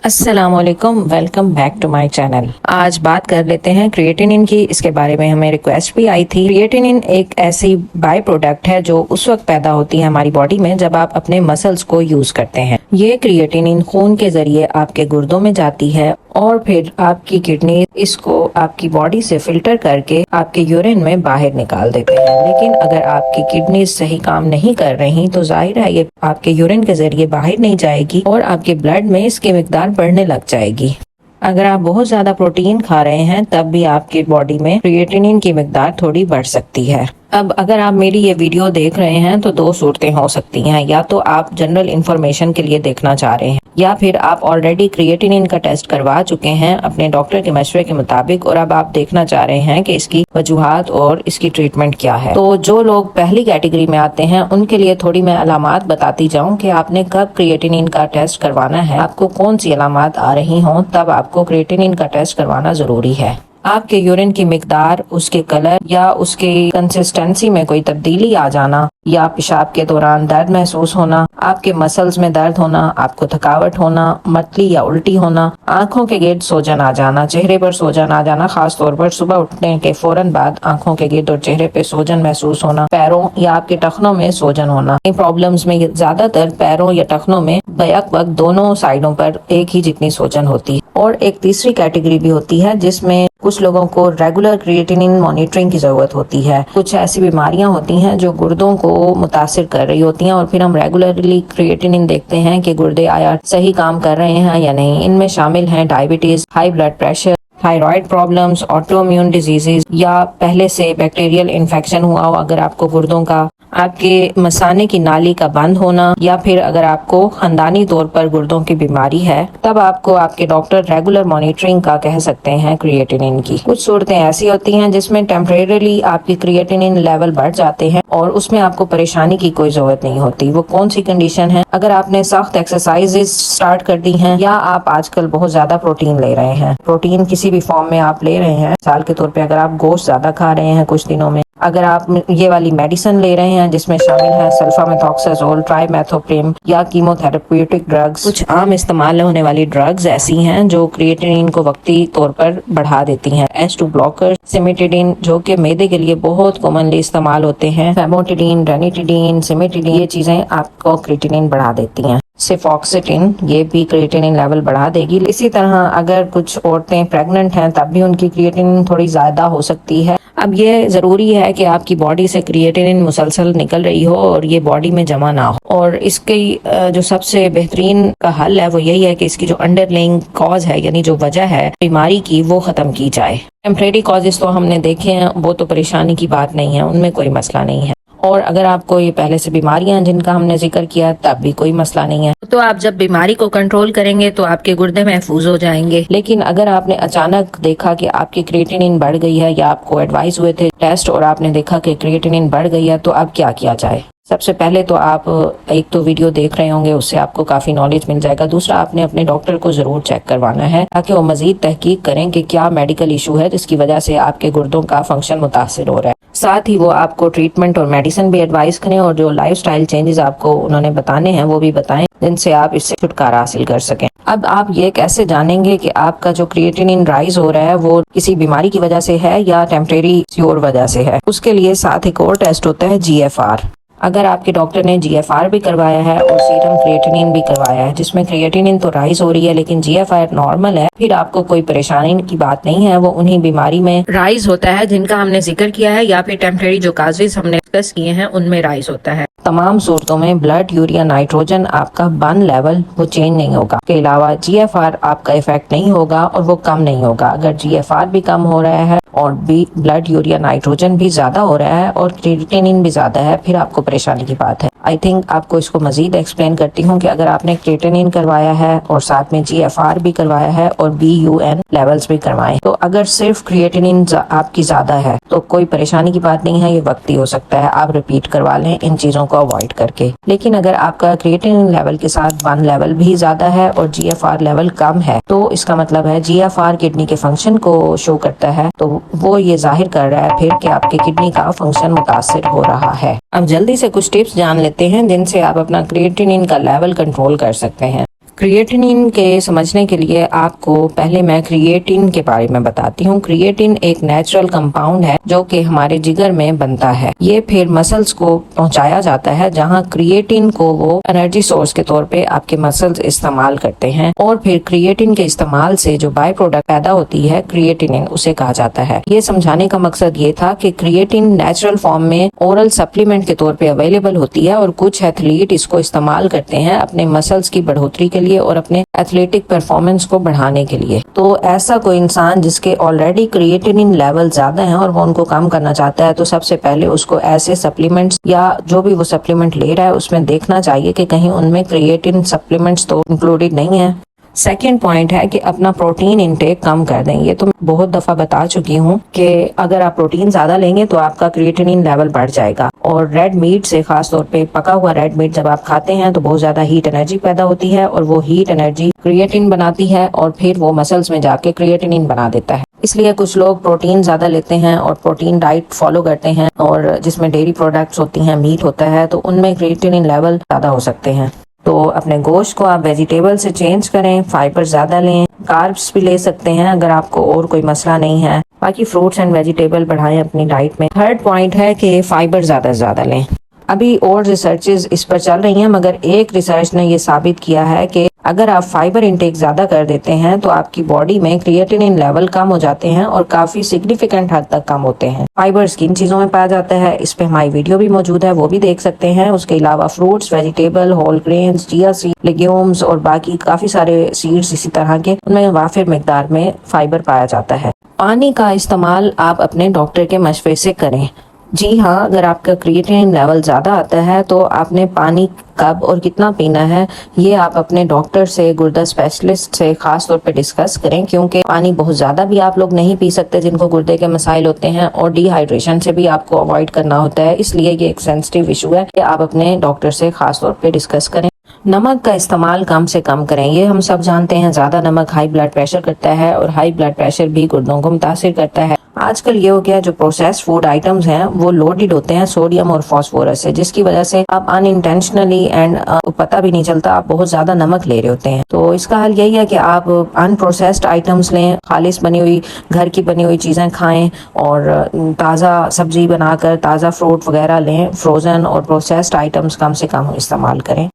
السلام علیکم، welcome back to my channel. آج بات کر لیتے ہیں کریٹینن کی۔ اس کے بارے میں ہمیں ریکویسٹ بھی آئی تھی۔ کریٹینن ایک ایسی بائی پروڈکٹ ہے جو اس وقت پیدا ہوتی ہے ہماری باڈی میں جب آپ اپنے مسلز کو یوز کرتے ہیں۔ یہ کریٹینن خون کے ذریعے آپ کے گردوں میں جاتی ہے اور پھر آپ کی کڈنی اس کو آپ کی باڈی سے فلٹر کر کے آپ کے یورین میں باہر نکال دیتے ہیں۔ لیکن اگر آپ کی کڈنی صحیح کام نہیں کر رہی تو ظاہر ہے یہ آپ کے یورین کے ذریعے باہر نہیں جائے گی اور آپ کے بلڈ میں اس کی مقدار بڑھنے لگ جائے گی۔ اگر آپ بہت زیادہ پروٹین کھا رہے ہیں تب بھی آپ کی باڈی میں کریٹینن کی مقدار تھوڑی بڑھ سکتی ہے۔ اب اگر آپ میری یہ ویڈیو دیکھ رہے ہیں تو دو صورتیں ہو سکتی ہیں، یا تو آپ جنرل انفارمیشن کے لیے دیکھنا چاہ رہے ہیں، یا پھر آپ آلریڈی کریٹینن کا ٹیسٹ کروا چکے ہیں اپنے ڈاکٹر کے مشورے کے مطابق اور اب آپ دیکھنا چاہ رہے ہیں کہ اس کی وجوہات اور اس کی ٹریٹمنٹ کیا ہے۔ تو جو لوگ پہلی کیٹیگری میں آتے ہیں ان کے لیے تھوڑی میں علامات بتاتی جاؤں کہ آپ نے کب کریٹینن کا ٹیسٹ کروانا ہے، آپ کو کون سی علامات آ رہی ہوں تب آپ کو کریٹینن کا ٹیسٹ کروانا ضروری ہے۔ آپ کے یورین کی مقدار، اس کے کلر یا اس کی کنسسٹنسی میں کوئی تبدیلی آ جانا، یا پیشاب کے دوران درد محسوس ہونا، آپ کے مسلز میں درد ہونا، آپ کو تھکاوٹ ہونا، متلی یا الٹی ہونا، آنکھوں کے گرد سوجن آ جانا، چہرے پر سوجن آ جانا، خاص طور پر صبح اٹھنے کے فوراً بعد آنکھوں کے گرد اور چہرے پہ سوجن محسوس ہونا، پیروں یا آپ کے ٹخنوں میں سوجن ہونا۔ ان پرابلمز میں زیادہ تر پیروں یا ٹخنوں میں بیک وقت دونوں سائڈوں پر ایک ہی جتنی سوجن ہوتی ہے۔ اور ایک تیسری کیٹیگری بھی ہوتی ہے جس میں کچھ لوگوں کو ریگولر کریٹینن مانیٹرنگ کی ضرورت ہوتی ہے۔ کچھ ایسی بیماریاں ہوتی ہیں جو گردوں کو متاثر کر رہی ہوتی ہیں اور پھر ہم ریگولرلی کریٹینن دیکھتے ہیں کہ گردے آیا صحیح کام کر رہے ہیں یا نہیں۔ ان میں شامل ہیں diabetes, high blood pressure, thyroid problems, auto immune diseases, یا پہلے سے بیکٹیریل انفیکشن ہوا ہو اگر آپ کو گردوں کا، آپ کے مثانے کی نالی کا بند ہونا، یا پھر اگر آپ کو خاندانی طور پر گردوں کی بیماری ہے تب آپ کو آپ کے ڈاکٹر ریگولر مانیٹرنگ کا کہہ سکتے ہیں کریٹینن کی۔ کچھ صورتیں ایسی ہوتی ہیں جس میں ٹیمپریریلی آپ کی کریٹینن لیول بڑھ جاتے ہیں اور اس میں آپ کو پریشانی کی کوئی ضرورت نہیں ہوتی۔ وہ کون سی کنڈیشن ہے؟ اگر آپ نے سخت ایکسرسائز سٹارٹ کر دی ہیں، یا آپ آج کل بہت زیادہ پروٹین لے رہے ہیں، پروٹین کسی بھی فارم میں آپ لے رہے ہیں، مثال کے طور پہ اگر آپ گوشت زیادہ کھا رہے ہیں کچھ دنوں میں، اگر آپ یہ والی میڈیسن لے رہے ہیں جس میں شامل ہے سلفامیتھوکسازول، ٹرائیمیتھوپریم یا کیمو تھراپیوٹک ڈرگز۔ کچھ عام استعمال ہونے والی ڈرگز ایسی ہیں جو کریٹینن کو وقتی طور پر بڑھا دیتی ہیں۔ S2 بلاکر، سیمیٹیڈین جو کہ معدے کے لیے بہت کامنلی استعمال ہوتے ہیں، فیموٹیڈین، رینیٹیڈین، سیمیٹیڈین، یہ چیزیں آپ کو کریٹینن بڑھا دیتی ہیں۔ سیفاکسیٹین، یہ بھی کریٹینن لیول بڑھا دے گی۔ اسی طرح اگر کچھ عورتیں پریگننٹ ہیں تب بھی ان کی کریٹینن تھوڑی زیادہ ہو سکتی ہے۔ اب یہ ضروری ہے کہ آپ کی باڈی سے کریٹینن مسلسل نکل رہی ہو اور یہ باڈی میں جمع نہ ہو، اور اس کی جو سب سے بہترین کا حل ہے وہ یہی ہے کہ اس کی جو انڈر لینگ کاز ہے، یعنی جو وجہ ہے بیماری کی، وہ ختم کی جائے۔ ٹیمپریری کازز تو ہم نے دیکھے ہیں، وہ تو پریشانی کی بات نہیں ہے، ان میں کوئی مسئلہ نہیں ہے۔ اور اگر آپ کو یہ پہلے سے بیماریاں ہیں جن کا ہم نے ذکر کیا تب بھی کوئی مسئلہ نہیں ہے، تو آپ جب بیماری کو کنٹرول کریں گے تو آپ کے گردے محفوظ ہو جائیں گے۔ لیکن اگر آپ نے اچانک دیکھا کہ آپ کی کریٹینن بڑھ گئی ہے، یا آپ کو ایڈوائز ہوئے تھے ٹیسٹ اور آپ نے دیکھا کہ کریٹینن بڑھ گئی ہے، تو اب کیا کیا جائے؟ سب سے پہلے تو آپ ایک تو ویڈیو دیکھ رہے ہوں گے، اس سے آپ کو کافی نالج مل جائے گا۔ دوسرا، آپ نے اپنے ڈاکٹر کو ضرور چیک کروانا ہے تاکہ وہ مزید تحقیق کریں کہ کیا میڈیکل ایشو ہے جس کی وجہ سے آپ کے گردوں کا فنکشن متاثر ہو رہا ہے۔ ساتھ ہی وہ آپ کو ٹریٹمنٹ اور میڈیسن بھی ایڈوائز کریں، اور جو لائف سٹائل چینجز آپ کو انہوں نے بتانے ہیں وہ بھی بتائیں جن سے آپ اس سے چھٹکارا حاصل کر سکیں۔ اب آپ یہ کیسے جانیں گے کہ آپ کا جو کریٹینن رائز ہو رہا ہے وہ کسی بیماری کی وجہ سے ہے یا ٹیمپریری اور وجہ سے ہے؟ اس کے لیے ساتھ ایک اور ٹیسٹ ہوتا ہے GFR۔ اگر آپ کے ڈاکٹر نے GFR بھی کروایا ہے اور سیرم کریٹینن بھی کروایا ہے جس میں کریٹینن تو رائز ہو رہی ہے لیکن GFR نارمل ہے، پھر آپ کو کوئی پریشانی کی بات نہیں ہے، وہ انہی بیماری میں رائز ہوتا ہے جن کا ہم نے ذکر کیا ہے، یا پھر ٹیمپریری جو کازز ہم نے ڈسکس کیے ہیں ان میں رائز ہوتا ہے۔ تمام صورتوں میں بلڈ یوریا نائٹروجن آپ کا بن لیول وہ چینج نہیں ہوگا، اس کے علاوہ GFR آپ کا افیکٹ نہیں ہوگا اور وہ کم نہیں ہوگا۔ اگر GFR بھی کم ہو رہا ہے اور بھی بلڈ یوریا نائٹروجن بھی زیادہ ہو رہا ہے اور کریٹینن بھی زیادہ ہے، پھر آپ کو پریشانی کی بات ہے۔ آئی تھنک آپ کو اس کو مزید ایکسپلین کرتی ہوں کہ اگر آپ نے کریٹینن کروایا ہے اور ساتھ میں GFR بھی کروایا ہے اور BUN لیولز بھی کروائے، تو اگر صرف کریٹینن آپ کی زیادہ ہے تو کوئی پریشانی کی بات نہیں ہے، یہ وقتی ہو سکتا ہے، آپ ریپیٹ کروا لیں ان چیزوں کو اوائڈ کر کے۔ لیکن اگر آپ کا کریٹینن لیول کے ساتھ BUN لیول بھی زیادہ ہے اور GFR لیول کم ہے، تو اس کا مطلب ہے GFR کڈنی کے فنکشن کو شو کرتا ہے، تو وہ یہ ظاہر کر رہا ہے پھر کہ آپ کے کڈنی کا فنکشن متاثر ہو رہا ہے۔ اب جلدی سے کچھ ٹپس جان لیتے ہیں جن سے آپ اپنا کریٹینن کا لیول کنٹرول کر سکتے ہیں۔ क्रिएटिनिन के समझने के लिए आपको पहले मैं क्रिएटिन के बारे में बताती हूँ। क्रिएटिन एक नेचुरल कंपाउंड है जो कि हमारे जिगर में बनता है। ये फिर मसल्स को पहुंचाया जाता है, जहां क्रिएटिन को वो एनर्जी सोर्स के तौर पे आपके मसल्स इस्तेमाल करते हैं, और फिर क्रिएटिन के इस्तेमाल से जो बाय प्रोडक्ट पैदा होती है क्रिएटिनिन, उसे कहा जाता है। ये समझाने का मकसद ये था कि क्रिएटिन नेचुरल फॉर्म में ओरल सप्लीमेंट के तौर पे अवेलेबल होती है, और कुछ एथलीट इसको इस्तेमाल करते हैं अपने मसल्स की बढ़ोतरी के लिए और अपने एथलेटिक परफॉर्मेंस को बढ़ाने के लिए। तो ऐसा कोई इंसान जिसके ऑलरेडी क्रिएटिनिन लेवल ज्यादा है और वो उनको कम करना चाहता है, तो सबसे पहले उसको ऐसे सप्लीमेंट्स या जो भी वो सप्लीमेंट ले रहा है उसमें देखना चाहिए कि कहीं उनमें क्रिएटिन सप्लीमेंट्स तो इंक्लूडेड नहीं है। सेकेंड पॉइंट है कि अपना प्रोटीन इंटेक कम कर दें। ये तो मैं बहुत दफा बता चुकी हूँ कि अगर आप प्रोटीन ज्यादा लेंगे तो आपका क्रिएटिनिन लेवल बढ़ जाएगा, और रेड मीट से, खास तौर पे पका हुआ रेड मीट जब आप खाते हैं तो बहुत ज्यादा हीट एनर्जी पैदा होती है, और वो हीट एनर्जी क्रिएटिन बनाती है और फिर वो मसल्स में जाके क्रिएटिनिन बना देता है। इसलिए कुछ लोग प्रोटीन ज्यादा लेते हैं और प्रोटीन डाइट फॉलो करते हैं, और जिसमें डेयरी प्रोडक्ट्स होती हैं, मीट होता है, तो उनमें क्रिएटिनिन लेवल ज्यादा हो सकते हैं। तो अपने गोश्त को आप वेजिटेबल से चेंज करें, फाइबर ज्यादा लें, कार्ब्स भी ले सकते हैं अगर आपको और कोई मसला नहीं है। बाकी फ्रूट्स एंड वेजिटेबल बढ़ाएं अपनी डाइट में। थर्ड पॉइंट है कि फाइबर ज्यादा से ज्यादा लें। अभी और रिसर्चेस इस पर चल रही हैं, मगर एक रिसर्च ने ये साबित किया है कि अगर आप फाइबर इंटेक ज्यादा कर देते हैं तो आपकी बॉडी में क्रिएटिनिन लेवल कम हो जाते हैं, और काफी सिग्निफिकेंट हद तक कम होते हैं। फाइबर्स किन चीजों में पाया जाता है, इस पे हमारी वीडियो भी मौजूद है, वो भी देख सकते हैं। उसके अलावा fruits, vegetable, whole grains, chia seed, legumes और बाकी काफी सारे सीड्स इसी तरह के, उनमें वाफिर मिकदार में फाइबर पाया जाता है। पानी का इस्तेमाल आप अपने डॉक्टर के मशवरे से करें। जी हाँ, अगर आपका क्रिएटिनिन लेवल ज्यादा आता है तो आपने पानी कब और कितना पीना है, ये आप अपने डॉक्टर से, गुर्दा स्पेशलिस्ट से खास तौर पे डिस्कस करें, क्योंकि पानी बहुत ज्यादा भी आप लोग नहीं पी सकते जिनको गुर्दे के मसाइल होते हैं, और डिहाइड्रेशन से भी आपको अवॉइड करना होता है। इसलिए ये एक सेंसिटिव इशू है कि आप अपने डॉक्टर से खास तौर पे डिस्कस करें। नमक का इस्तेमाल कम से कम करें। ये हम सब जानते हैं, ज्यादा नमक हाई ब्लड प्रेशर करता है, और हाई ब्लड प्रेशर भी गुर्दों को मुतासिर करता है। आजकल ये हो गया, जो प्रोसेस्ड फूड आइटम्स हैं वो लोडेड होते हैं सोडियम और फास्फोरस से, जिसकी वजह से आप अनइंटेंशनली एंड पता भी नहीं चलता आप बहुत ज्यादा नमक ले रहे होते हैं। तो इसका हल यही है कि आप अनप्रोसेस्ड आइटम्स लें, खालिस बनी हुई घर की बनी हुई चीजें खाएं, और ताज़ा सब्जी बनाकर ताज़ा फ्रूट वगैरह लें। फ्रोजन और प्रोसेस्ड आइटम्स कम से कम इस्तेमाल करें।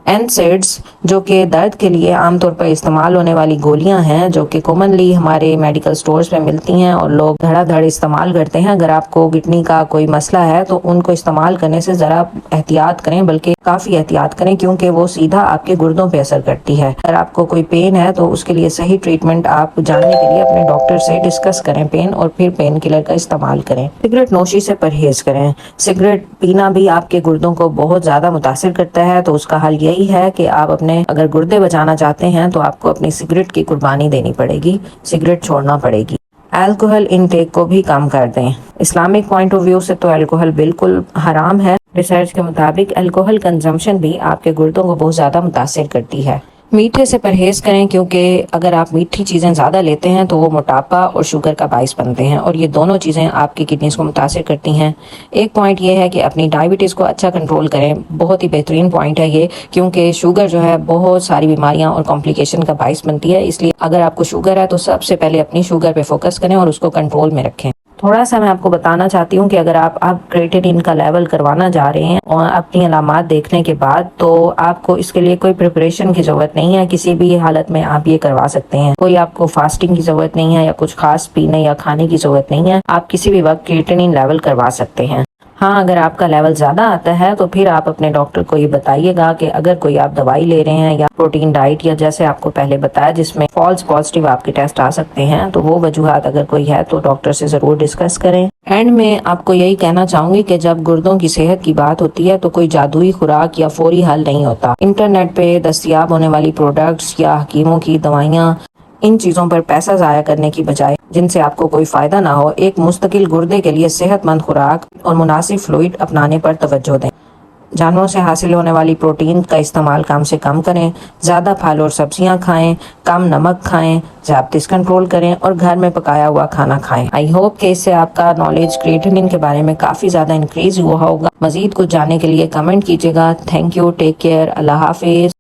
एनसेड्स, जो कि दर्द के लिए आमतौर पर इस्तेमाल होने वाली गोलियां हैं, जो कि कॉमनली हमारे मेडिकल स्टोर्स में मिलती हैं और लोग धड़ाधड़ इस्तेमाल करते हैं। अगर आपको किडनी का कोई मसला है तो उनको इस्तेमाल करने से जरा एहतियात करें, बल्कि काफी एहतियात करें, क्योंकि वो सीधा आपके गुर्दों पे असर करती है। अगर आपको कोई पेन है तो उसके लिए सही ट्रीटमेंट आप जानने के लिए अपने डॉक्टर से डिस्कस करें पेन, और फिर पेन किलर का इस्तेमाल करें। सिगरेट नोशी से परहेज करें। सिगरेट पीना भी आपके गुर्दों को बहुत ज्यादा मुतासिर करता है, तो उसका हल यही है कि आप अपने अगर गुर्दे बचाना चाहते हैं तो आपको अपनी सिगरेट की कुर्बानी देनी पड़ेगी, सिगरेट छोड़ना पड़ेगी। अल्कोहल इनटेक को भी कम कर दें। इस्लामिक पॉइंट ऑफ व्यू से तो अल्कोहल बिल्कुल हराम है। रिसर्च के मुताबिक अल्कोहल कंजम्पशन भी आपके गुर्दों को बहुत ज्यादा मुतासिर करती है। मीठे से परहेज करें, क्योंकि अगर आप मीठी चीज़ें ज़्यादा लेते हैं तो वो मोटापा और शुगर का बाइस बनते हैं, और ये दोनों चीज़ें आपकी किडनीज को मुतासिर करती हैं। एक पॉइंट ये है कि अपनी डायबिटीज़ को अच्छा कंट्रोल करें। बहुत ही बेहतरीन पॉइंट है ये, क्योंकि शुगर जो है बहुत सारी बीमारियां और कॉम्प्लिकेशन का बाइस बनती है। इसलिए अगर आपको शुगर है तो सबसे पहले अपनी शुगर पे फोकस करें और उसको कंट्रोल में रखें। थोड़ा सा मैं आपको बताना चाहती हूँ कि अगर आप क्रिएटिनिन का लेवल करवाना जा रहे हैं और अपनी अलामात देखने के बाद, तो आपको इसके लिए कोई प्रिपरेशन की जरूरत नहीं है। किसी भी हालत में आप ये करवा सकते हैं। कोई आपको फास्टिंग की जरूरत नहीं है या कुछ खास पीने या खाने की जरूरत नहीं है। आप किसी भी वक्त क्रिएटिनिन लेवल करवा सकते हैं। हाँ, अगर आपका लेवल ज्यादा आता है तो फिर आप अपने डॉक्टर को ये बताइएगा कि अगर कोई आप दवाई ले रहे हैं या प्रोटीन डाइट, या जैसे आपको पहले बताया जिसमें फॉल्स पॉजिटिव आपके टेस्ट आ सकते हैं, तो वो वजूहात अगर कोई है तो डॉक्टर से जरूर डिस्कस करें। एंड में आपको यही कहना चाहूंगी कि जब गुर्दों की सेहत की बात होती है तो कोई जादुई खुराक या फौरी हल नहीं होता। इंटरनेट पे दस्तयाब होने वाली प्रोडक्ट्स या हकीमों की दवाइयाँ, इन चीजों पर पैसा जाया करने की बजाय, जिनसे आपको कोई फायदा ना हो, एक मुस्तकिल गुर्दे के लिए सेहतमंद खुराक और मुनासिब फ्लूइड अपनाने पर तवज्जो दें। जानवरों से हासिल होने वाली प्रोटीन का इस्तेमाल कम से कम करें। ज्यादा फल और सब्जियां खाएं, कम नमक खाएं, ज़्यादतीस कंट्रोल करें और घर में पकाया हुआ खाना खाएं। आई होप कि इससे आपका नॉलेज क्रिएटिनिन के बारे में काफी ज्यादा इंक्रीज हुआ होगा। मजीद कुछ जानने के लिए कमेंट कीजिएगा। थैंक यू, टेक केयर, अल्लाह हाफिज।